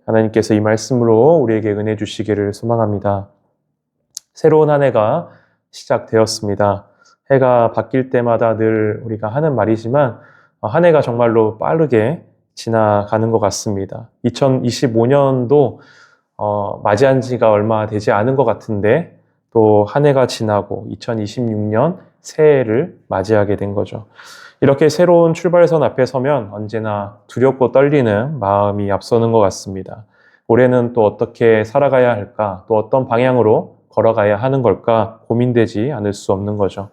하나님께서 이 말씀으로 우리에게 은혜 주시기를 소망합니다. 새로운 한 해가 시작되었습니다. 해가 바뀔 때마다 늘 우리가 하는 말이지만 한 해가 정말로 빠르게 지나가는 것 같습니다. 2025년도 맞이한 지가 얼마 되지 않은 것 같은데 또 한 해가 지나고 2026년 새해를 맞이하게 된 거죠. 이렇게 새로운 출발선 앞에 서면 언제나 두렵고 떨리는 마음이 앞서는 것 같습니다. 올해는 또 어떻게 살아가야 할까? 또 어떤 방향으로 걸어가야 하는 걸까? 고민되지 않을 수 없는 거죠.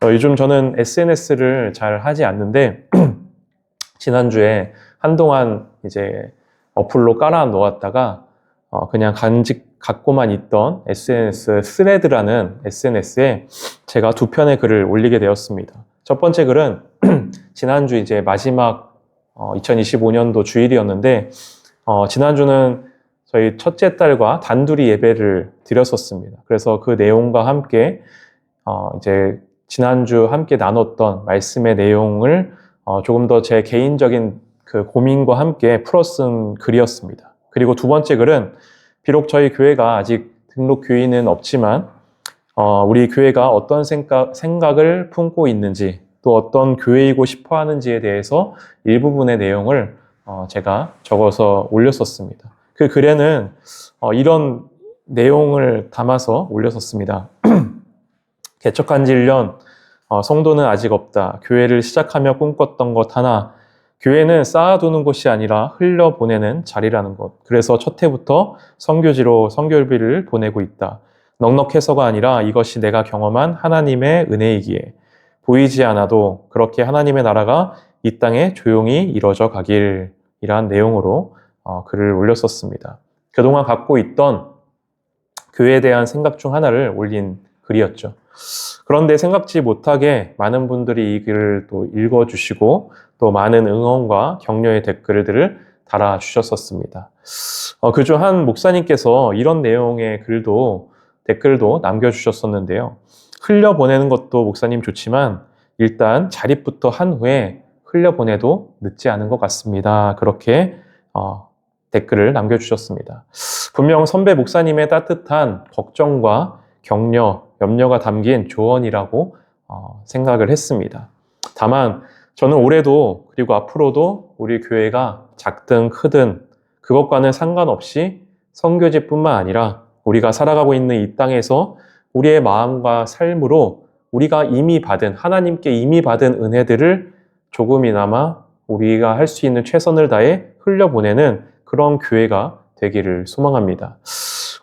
요즘 저는 SNS를 잘 하지 않는데 지난주에 한동안 이제 어플로 깔아 놓았다가 그냥 간직 갖고만 있던 SNS 스레드라는 SNS에 제가 두 편의 글을 올리게 되었습니다. 첫 번째 글은 지난주 이제 마지막 2025년도 주일이었는데 지난주는 저희 첫째 딸과 단둘이 예배를 드렸었습니다. 그래서 그 내용과 함께 이제 지난주 함께 나눴던 말씀의 내용을 조금 더 제 개인적인 그 고민과 함께 풀어쓴 글이었습니다. 그리고 두 번째 글은 비록 저희 교회가 아직 등록 교인은 없지만 우리 교회가 어떤 생각을 품고 있는지 또 어떤 교회이고 싶어 하는지에 대해서 일부분의 내용을 제가 적어서 올렸었습니다. 그 글에는 이런 내용을 담아서 올렸었습니다. 개척한 지 1년, 성도는 아직 없다. 교회를 시작하며 꿈꿨던 것 하나, 교회는 쌓아두는 곳이 아니라 흘려보내는 자리라는 것. 그래서 첫 해부터 선교지로 선교비를 보내고 있다. 넉넉해서가 아니라 이것이 내가 경험한 하나님의 은혜이기에 보이지 않아도 그렇게 하나님의 나라가 이 땅에 조용히 이루어져 가길이란 내용으로 글을 올렸었습니다. 그동안 갖고 있던 교회에 대한 생각 중 하나를 올린 글이었죠. 그런데 생각지 못하게 많은 분들이 이 글을 또 읽어주시고 또 많은 응원과 격려의 댓글들을 달아주셨었습니다. 그중 한 목사님께서 이런 내용의 댓글도 남겨주셨었는데요. 흘려보내는 것도 목사님 좋지만 일단 자립부터 한 후에 흘려보내도 늦지 않은 것 같습니다. 그렇게 댓글을 남겨주셨습니다. 분명 선배 목사님의 따뜻한 걱정과 격려, 염려가 담긴 조언이라고 생각을 했습니다. 다만 저는 올해도 그리고 앞으로도 우리 교회가 작든 크든 그것과는 상관없이 선교지뿐만 아니라 우리가 살아가고 있는 이 땅에서 우리의 마음과 삶으로 우리가 하나님께 이미 받은 은혜들을 조금이나마 우리가 할 수 있는 최선을 다해 흘려보내는 그런 교회가 되기를 소망합니다.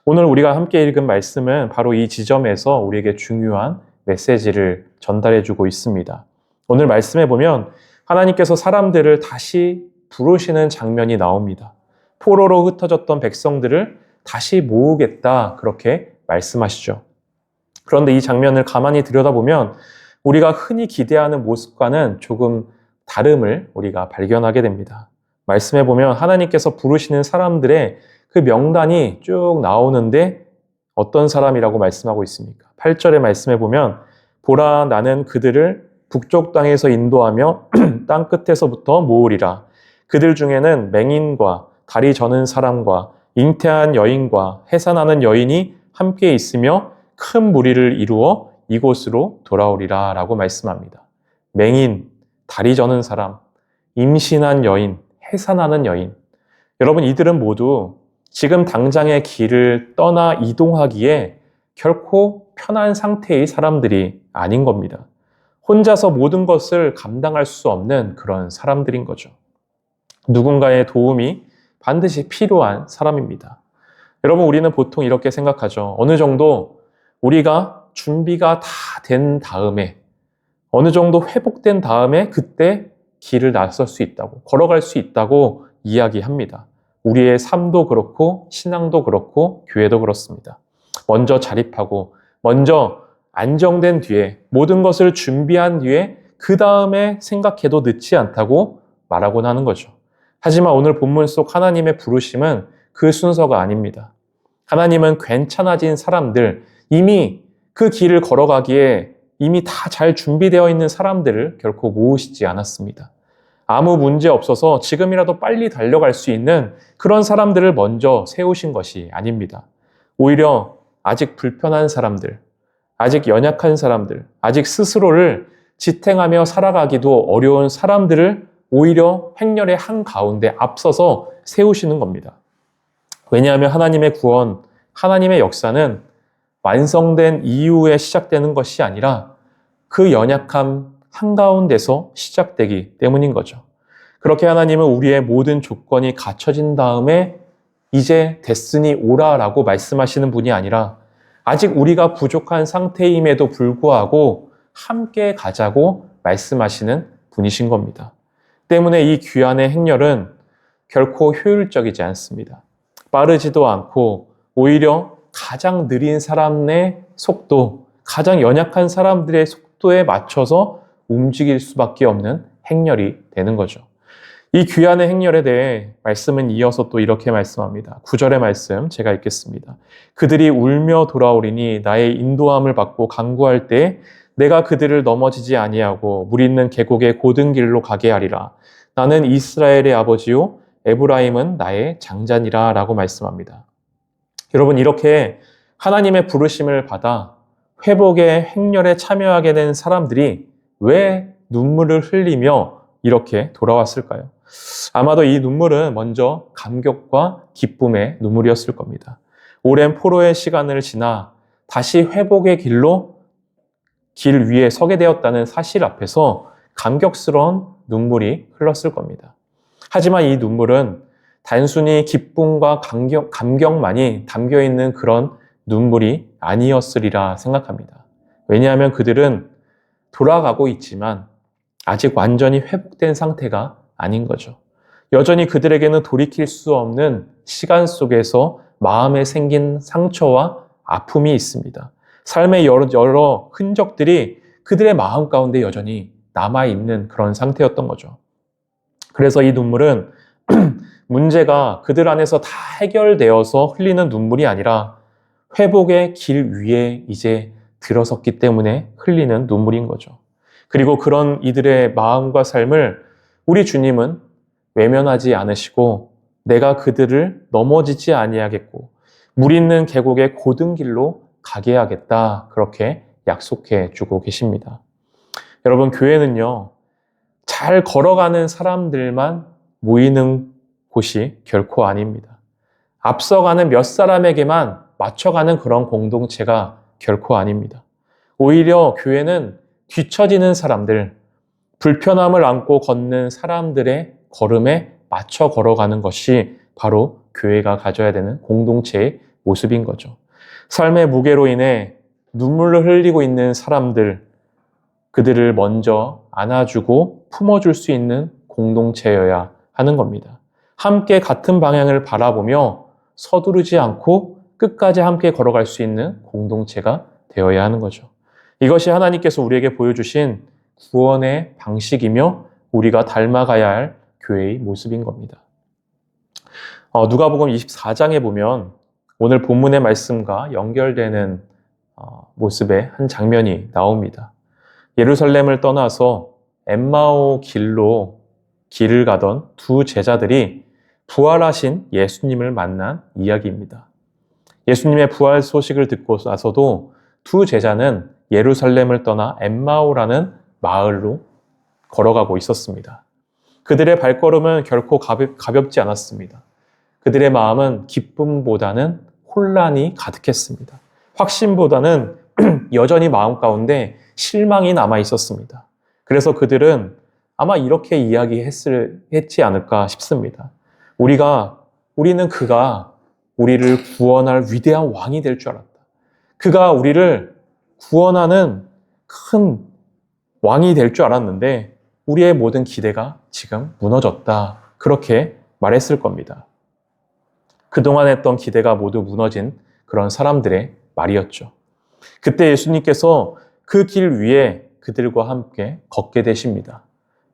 오늘 우리가 함께 읽은 말씀은 바로 이 지점에서 우리에게 중요한 메시지를 전달해주고 있습니다. 오늘 말씀에 보면 하나님께서 사람들을 다시 부르시는 장면이 나옵니다. 포로로 흩어졌던 백성들을 다시 모으겠다 그렇게 말씀하시죠. 그런데 이 장면을 가만히 들여다보면 우리가 흔히 기대하는 모습과는 조금 다름을 우리가 발견하게 됩니다. 말씀해 보면 하나님께서 부르시는 사람들의 그 명단이 쭉 나오는데 어떤 사람이라고 말씀하고 있습니까? 8절의 말씀해 보면 보라 나는 그들을 북쪽 땅에서 인도하며 땅 끝에서부터 모으리라. 그들 중에는 맹인과 다리 저는 사람과 잉태한 여인과 해산하는 여인이 함께 있으며 큰 무리를 이루어 이곳으로 돌아오리라 라고 말씀합니다. 맹인, 다리 저는 사람, 임신한 여인, 해산하는 여인. 여러분 이들은 모두 지금 당장의 길을 떠나 이동하기에 결코 편한 상태의 사람들이 아닌 겁니다. 혼자서 모든 것을 감당할 수 없는 그런 사람들인 거죠. 누군가의 도움이 반드시 필요한 사람입니다. 여러분 우리는 보통 이렇게 생각하죠. 어느 정도 우리가 준비가 다 된 다음에 어느 정도 회복된 다음에 그때 길을 나설 수 있다고 걸어갈 수 있다고 이야기합니다. 우리의 삶도 그렇고 신앙도 그렇고 교회도 그렇습니다. 먼저 자립하고 먼저 안정된 뒤에 모든 것을 준비한 뒤에 그 다음에 생각해도 늦지 않다고 말하곤 하는 거죠. 하지만 오늘 본문 속 하나님의 부르심은 그 순서가 아닙니다. 하나님은 괜찮아진 사람들, 이미 그 길을 걸어가기에 이미 다 잘 준비되어 있는 사람들을 결코 모으시지 않았습니다. 아무 문제 없어서 지금이라도 빨리 달려갈 수 있는 그런 사람들을 먼저 세우신 것이 아닙니다. 오히려 아직 불편한 사람들, 아직 연약한 사람들, 아직 스스로를 지탱하며 살아가기도 어려운 사람들을 오히려 행렬의 한가운데 앞서서 세우시는 겁니다. 왜냐하면 하나님의 구원, 하나님의 역사는 완성된 이후에 시작되는 것이 아니라 그 연약함 한가운데서 시작되기 때문인 거죠. 그렇게 하나님은 우리의 모든 조건이 갖춰진 다음에 이제 됐으니 오라라고 말씀하시는 분이 아니라 아직 우리가 부족한 상태임에도 불구하고 함께 가자고 말씀하시는 분이신 겁니다. 때문에 이 귀환의 행렬은 결코 효율적이지 않습니다. 빠르지도 않고 오히려 가장 느린 사람의 속도, 가장 연약한 사람들의 속도에 맞춰서 움직일 수밖에 없는 행렬이 되는 거죠. 이 귀환의 행렬에 대해 말씀은 이어서 또 이렇게 말씀합니다. 9절의 말씀 제가 읽겠습니다. 그들이 울며 돌아오리니 나의 인도함을 받고 간구할 때 내가 그들을 넘어지지 아니하고 물 있는 계곡의 고든 길로 가게 하리라. 나는 이스라엘의 아버지요 에브라임은 나의 장자니라 라고 말씀합니다. 여러분, 이렇게 하나님의 부르심을 받아 회복의 행렬에 참여하게 된 사람들이 왜 눈물을 흘리며 이렇게 돌아왔을까요? 아마도 이 눈물은 먼저 감격과 기쁨의 눈물이었을 겁니다. 오랜 포로의 시간을 지나 다시 회복의 길 위에 서게 되었다는 사실 앞에서 감격스러운 눈물이 흘렀을 겁니다. 하지만 이 눈물은 단순히 기쁨과 감격만이 담겨있는 그런 눈물이 아니었으리라 생각합니다. 왜냐하면 그들은 돌아가고 있지만 아직 완전히 회복된 상태가 아닌 거죠. 여전히 그들에게는 돌이킬 수 없는 시간 속에서 마음에 생긴 상처와 아픔이 있습니다. 삶의 여러 흔적들이 그들의 마음 가운데 여전히 남아있는 그런 상태였던 거죠. 그래서 이 눈물은 문제가 그들 안에서 다 해결되어서 흘리는 눈물이 아니라 회복의 길 위에 이제 들어섰기 때문에 흘리는 눈물인 거죠. 그리고 그런 이들의 마음과 삶을 우리 주님은 외면하지 않으시고 내가 그들을 넘어지지 아니하겠고 물 있는 계곡의 고든 길로 가게 하겠다, 그렇게 약속해 주고 계십니다. 여러분, 교회는요, 잘 걸어가는 사람들만 모이는 곳이 결코 아닙니다. 앞서가는 몇 사람에게만 맞춰가는 그런 공동체가 결코 아닙니다. 오히려 교회는 뒤처지는 사람들, 불편함을 안고 걷는 사람들의 걸음에 맞춰 걸어가는 것이 바로 교회가 가져야 되는 공동체의 모습인 거죠. 삶의 무게로 인해 눈물을 흘리고 있는 사람들, 그들을 먼저 안아주고 품어줄 수 있는 공동체여야 하는 겁니다. 함께 같은 방향을 바라보며 서두르지 않고 끝까지 함께 걸어갈 수 있는 공동체가 되어야 하는 거죠. 이것이 하나님께서 우리에게 보여주신 구원의 방식이며 우리가 닮아가야 할 교회의 모습인 겁니다. 누가복음 24장에 보면 오늘 본문의 말씀과 연결되는 모습의 한 장면이 나옵니다. 예루살렘을 떠나서 엠마오 길로 길을 가던 두 제자들이 부활하신 예수님을 만난 이야기입니다. 예수님의 부활 소식을 듣고 나서도 두 제자는 예루살렘을 떠나 엠마오라는 마을로 걸어가고 있었습니다. 그들의 발걸음은 결코 가볍지 않았습니다. 그들의 마음은 기쁨보다는 혼란이 가득했습니다. 확신보다는 여전히 마음 가운데 실망이 남아 있었습니다. 그래서 그들은 아마 이렇게 이야기했지 않을까 싶습니다. 우리는 그가 우리를 구원할 위대한 왕이 될 줄 알았다. 그가 우리를 구원하는 큰 왕이 될 줄 알았는데 우리의 모든 기대가 지금 무너졌다. 그렇게 말했을 겁니다. 그동안 했던 기대가 모두 무너진 그런 사람들의 말이었죠. 그때 예수님께서 그 길 위에 그들과 함께 걷게 되십니다.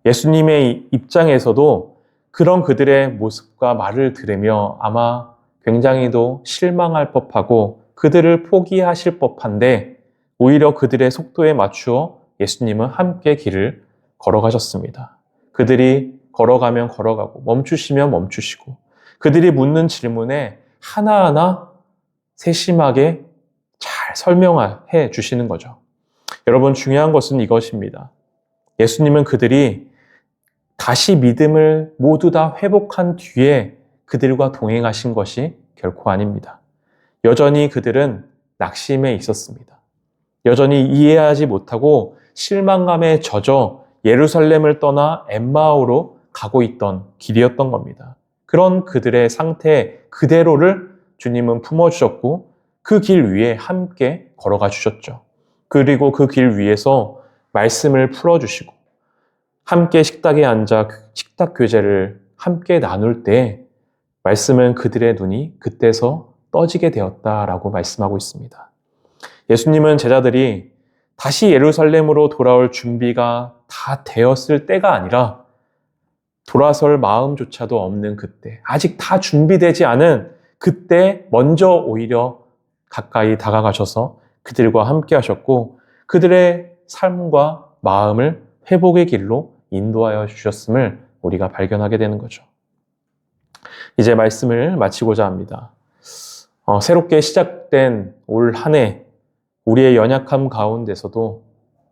예수님의 입장에서도 그런 그들의 모습과 말을 들으며 아마 굉장히도 실망할 법하고 그들을 포기하실 법한데 오히려 그들의 속도에 맞추어 예수님은 함께 길을 걸어가셨습니다. 그들이 걸어가면 걸어가고 멈추시면 멈추시고 그들이 묻는 질문에 하나하나 세심하게 잘 설명해 주시는 거죠. 여러분, 중요한 것은 이것입니다. 예수님은 그들이 다시 믿음을 모두 다 회복한 뒤에 그들과 동행하신 것이 결코 아닙니다. 여전히 그들은 낙심에 있었습니다. 여전히 이해하지 못하고 실망감에 젖어 예루살렘을 떠나 엠마오로 가고 있던 길이었던 겁니다. 그런 그들의 상태 그대로를 주님은 품어주셨고 그 길 위에 함께 걸어가 주셨죠. 그리고 그 길 위에서 말씀을 풀어주시고 함께 식탁에 앉아 식탁 교제를 함께 나눌 때 말씀은 그들의 눈이 그때서 떠지게 되었다라고 말씀하고 있습니다. 예수님은 제자들이 다시 예루살렘으로 돌아올 준비가 다 되었을 때가 아니라 돌아설 마음조차도 없는 그때, 아직 다 준비되지 않은 그때 먼저 오히려 가까이 다가가셔서 그들과 함께 하셨고 그들의 삶과 마음을 회복의 길로 인도하여 주셨음을 우리가 발견하게 되는 거죠. 이제 말씀을 마치고자 합니다. 새롭게 시작된 올 한 해 우리의 연약함 가운데서도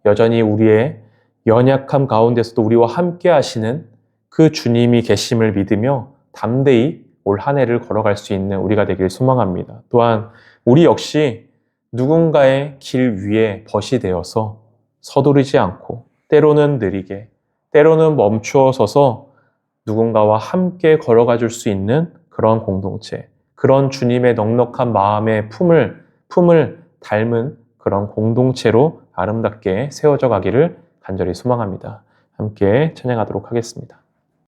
여전히 우리의 연약함 가운데서도 우리와 함께 하시는 그 주님이 계심을 믿으며 담대히 올 한 해를 걸어갈 수 있는 우리가 되길 소망합니다. 또한 우리 역시 누군가의 길 위에 벗이 되어서 서두르지 않고 때로는 느리게 때로는 멈추어 서서 누군가와 함께 걸어가 줄 수 있는 그런 공동체, 그런 주님의 넉넉한 마음의 품을 닮은 그런 공동체로 아름답게 세워져 가기를 간절히 소망합니다. 함께 찬양하도록 하겠습니다.